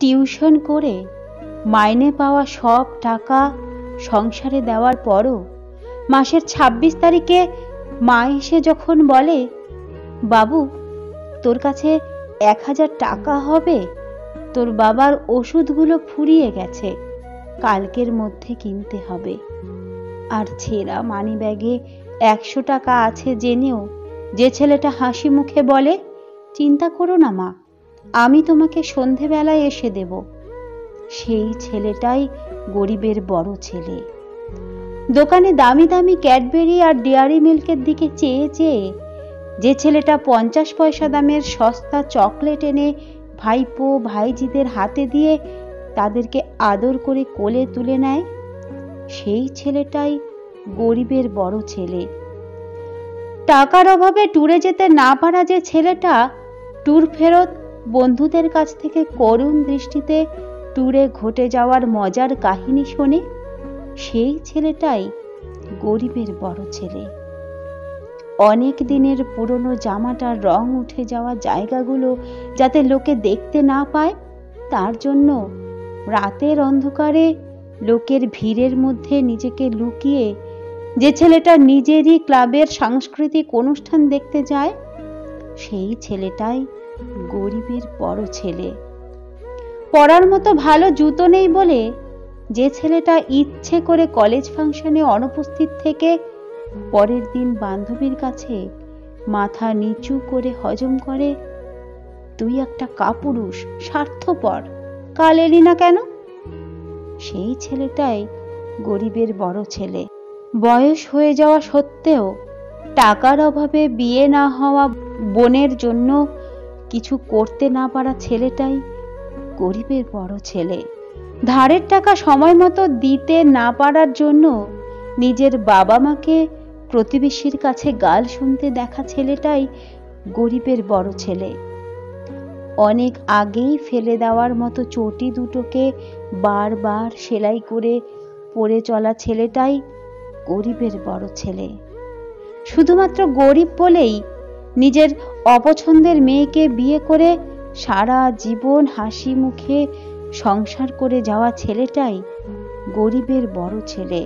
Tuition করে মাইনে পাওয়া সব টাকা সংসারে দেওয়ার পরও মাসের ২৬ তারিখে মা এসে যখন বলে, বাবু তোর কাছে ১,০০০ টাকা হবে, তোর বাবার ওষুধগুলো ফুরিয়ে গেছে, কালকের মধ্যে কিনতে হবে। আর ছেঁড়া মানি ব্যাগে ১০০ টাকা আছে জেনেও যে ছেলেটা হাসি মুখে বলে, চিন্তা করো না মা, আমি তোমাকে সন্ধেবেলায় এসে দেব, সেই ছেলেটাই গরিবের বড় ছেলে। দোকানে দামি দামি ক্যাডবেরি আর ডেয়ারি মিল্কের দিকে চেয়ে চেয়ে যে ছেলেটা ৫০ পয়সা দামের সস্তা চকলেট এনে ভাইপো ভাইজিদের হাতে দিয়ে তাদেরকে আদর করে কোলে তুলে নেয়, সেই ছেলেটাই গরিবের বড় ছেলে। টাকার অভাবে ট্যুরে যেতে না পারা যে ছেলেটা ট্যুর ফেরত বন্ধুদের কাছ থেকে করুণ দৃষ্টিতে ট্যুরে ঘটে যাওয়ার মজার কাহিনী শোনে, সেই ছেলেটাই গরিবের বড় ছেলে। অনেক দিনের পুরনো জামাটার রং উঠে যাওয়া জায়গাগুলো যাতে লোকে দেখতে না পায়, তার জন্য রাতের অন্ধকারে লোকের ভিড়ের মধ্যে নিজেকে লুকিয়ে যে ছেলেটা নিজেরই ক্লাবের সাংস্কৃতিক অনুষ্ঠান দেখতে যায়, সেই ছেলেটাই গরিবের বড় ছেলে। পরার মতো ভালো জুতো নেই বলে যে ছেলেটা ইচ্ছে করে কলেজ ফাংশনে অনুপস্থিত থেকে পরের দিন বান্ধবীর কাছে মাথা নিচু করে হজম করে, তুই একটা কাপুরুষ, স্বার্থপর, কাল এলি না কেন, সেই ছেলেটাই গরিবের বড় ছেলে। বয়স হয়ে যাওয়া সত্ত্বেও টাকার অভাবে বিয়ে না হওয়া বোনের জন্য কিছু করতে না পারা ছেলেটাই গরিবের বড় ছেলে। ধারের টাকা সময় মতো দিতে না পারার জন্য নিজের বাবা মাকে প্রতিবেশীর কাছে গাল শুনতে দেখা ছেলেটাই গরিবের বড় ছেলে। অনেক আগেই ফেলে দেওয়ার মতো চটি দুটোকে বারবার সেলাই করে পরে চলা ছেলেটাই গরিবের বড় ছেলে। শুধুমাত্র গরিব বলেই নিজের অপছন্দের মেয়েকে বিয়ে করে সারা জীবন হাসি মুখে সংসার করে যাওয়া ছেলেটাই গরিবের বড় ছেলে।